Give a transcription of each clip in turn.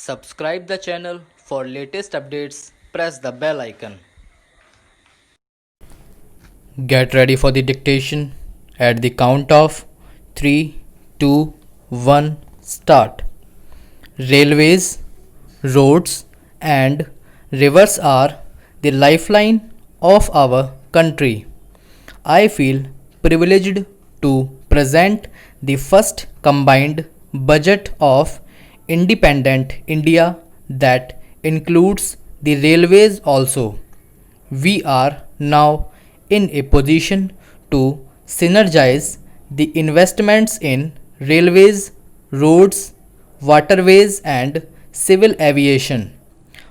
Subscribe the channel for latest updates. Press the bell icon. Get ready for the dictation. At the count of 3, 2, 1, start. Railways, roads, and rivers are the lifeline of our country. I feel privileged to present the first combined budget of independent India that includes the railways also. We are now in a position to synergize the investments in railways, roads, waterways, and civil aviation.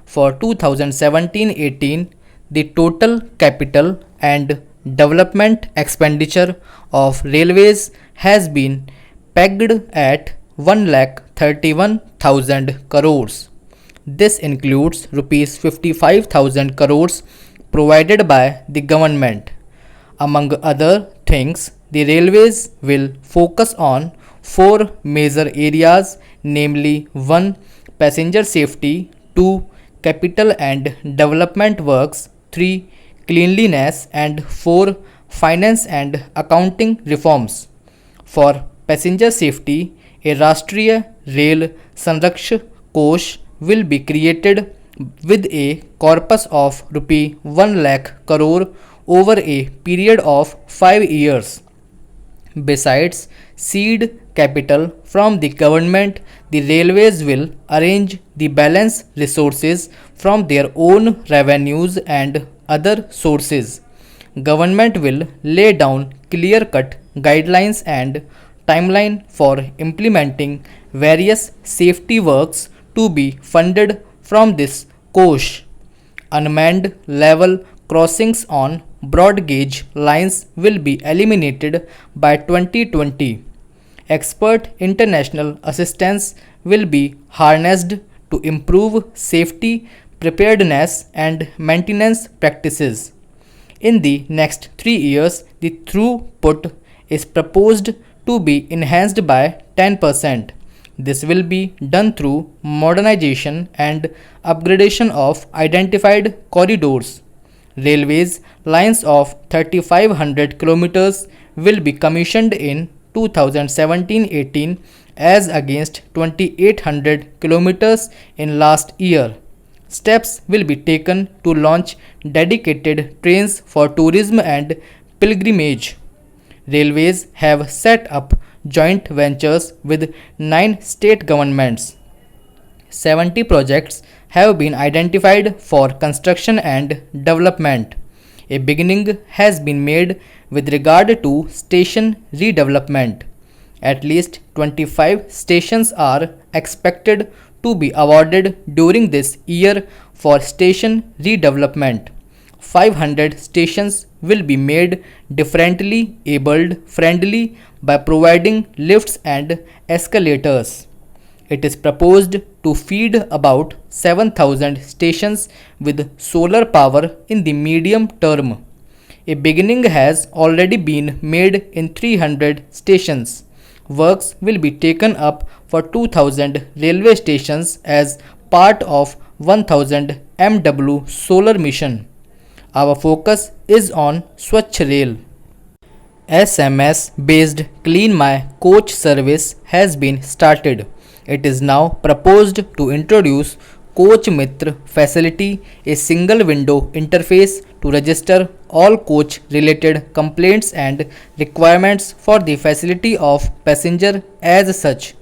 For 2017-18, the total capital and development expenditure of railways has been pegged at 1,31,000 crores. This includes rupees 55,000 crores provided by the government. Among other things, the railways will focus on four major areas, namely 1. Passenger safety, 2. Capital and development works, 3. Cleanliness, and 4. Finance and accounting reforms. For passenger safety, a Rashtriya Rail Sanraksh Kosh will be created with a corpus of rupee 1 lakh crore over a period of 5 years. Besides seed capital from the government, the railways will arrange the balance resources from their own revenues and other sources. Government will lay down clear-cut guidelines and timeline for implementing various safety works to be funded from this kosh. Unmanned level crossings on broad gauge lines will be eliminated by 2020. Expert international assistance will be harnessed to improve safety, preparedness, and maintenance practices. In the next 3 years, the throughput is proposed to be enhanced by 10%. This will be done through modernization and upgradation of identified corridors. Railways lines of 3,500 kilometers will be commissioned in 2017-18 as against 2,800 kilometers in last year. Steps will be taken to launch dedicated trains for tourism and pilgrimage. Railways have set up joint ventures with 9 state governments. 70 projects have been identified for construction and development. A beginning has been made with regard to station redevelopment. At least 25 stations are expected to be awarded during this year for station redevelopment. 500 stations will be made differently abled friendly by providing lifts and escalators. It is proposed to feed about 7,000 stations with solar power in the medium term. A beginning has already been made in 300 stations. Works will be taken up for 2,000 railway stations as part of 1,000 MW solar mission. Our focus is on Swachh Rail. SMS based Clean My Coach service has been started. It is now proposed to introduce Coach Mitra facility, a single window interface to register all coach related complaints and requirements for the facility of passenger as such.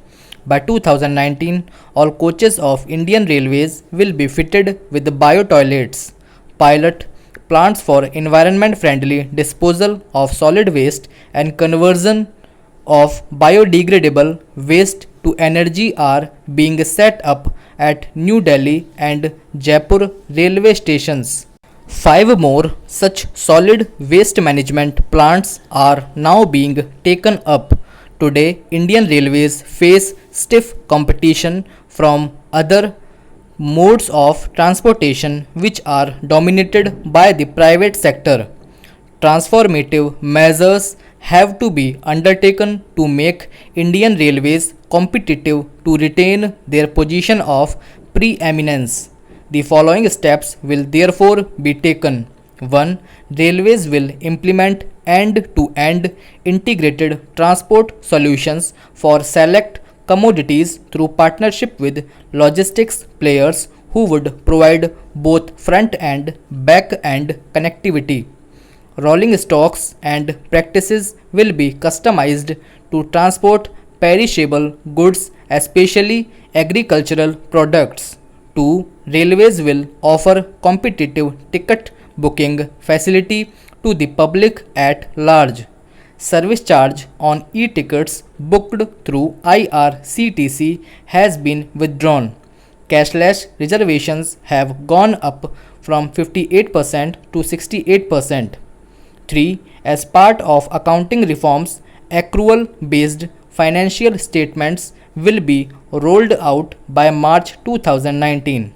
By 2019, all coaches of Indian Railways will be fitted with bio toilets. Pilot plants for environment friendly disposal of solid waste and conversion of biodegradable waste to energy are being set up at New Delhi and Jaipur railway stations. 5 more such solid waste management plants are now being taken up. Today, Indian Railways face stiff competition from other modes of transportation which are dominated by the private sector. Transformative measures have to be undertaken to make Indian Railways competitive to retain their position of preeminence. The following steps will therefore be taken. 1. Railways will implement end-to-end integrated transport solutions for select commodities through partnership with logistics players who would provide both front and back end connectivity. Rolling stocks and practices will be customized to transport perishable goods, especially agricultural products. 2. Railways will offer competitive ticket booking facility to the public at large. Service charge on e-tickets booked through IRCTC has been withdrawn. Cashless reservations have gone up from 58% to 68%. 3. As part of accounting reforms, accrual based financial statements will be rolled out by March 2019.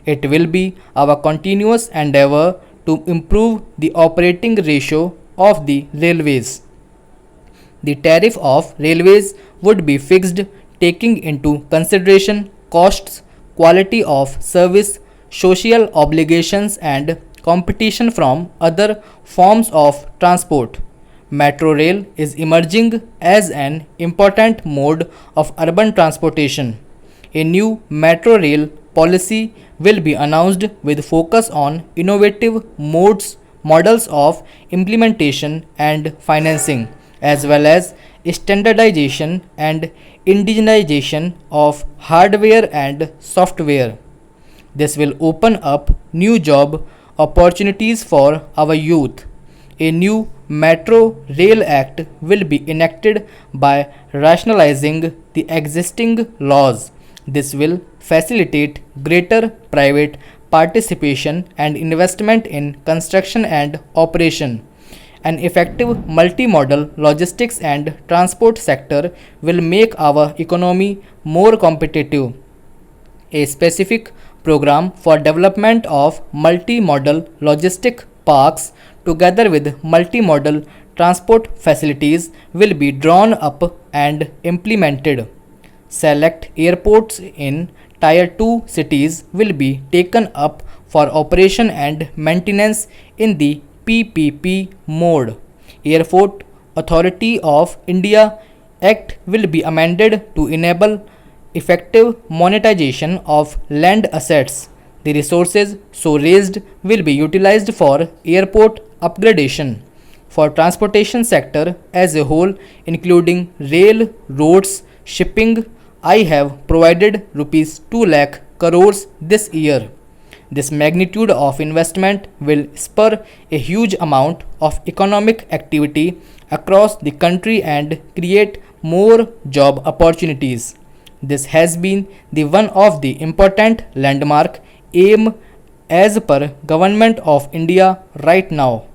It will be our continuous endeavor to improve the operating ratio of the railways. The tariff of railways would be fixed taking into consideration costs, quality of service, social obligations, and competition from other forms of transport. Metro rail is emerging as an important mode of urban transportation. A new metro rail policy will be announced with focus on innovative models of implementation and financing, as well as standardization and indigenization of hardware and software. This will open up new job opportunities for our youth. A new Metro Rail Act will be enacted by rationalizing the existing laws. This will facilitate greater private participation and investment in construction and operation. An effective multimodal logistics and transport sector will make our economy more competitive. A specific program for development of multimodal logistic parks together with multimodal transport facilities will be drawn up and implemented. Select airports in Tier 2 cities will be taken up for operation and maintenance in the PPP mode. Airport Authority of India Act will be amended to enable effective monetization of land assets. The resources so raised will be utilized for airport upgradation. For transportation sector as a whole, including rail, roads, shipping, I have provided rupees 2 lakh crores this year. This magnitude of investment will spur a huge amount of economic activity across the country and create more job opportunities. This has been the one of the important landmark aim as per Government of India right now.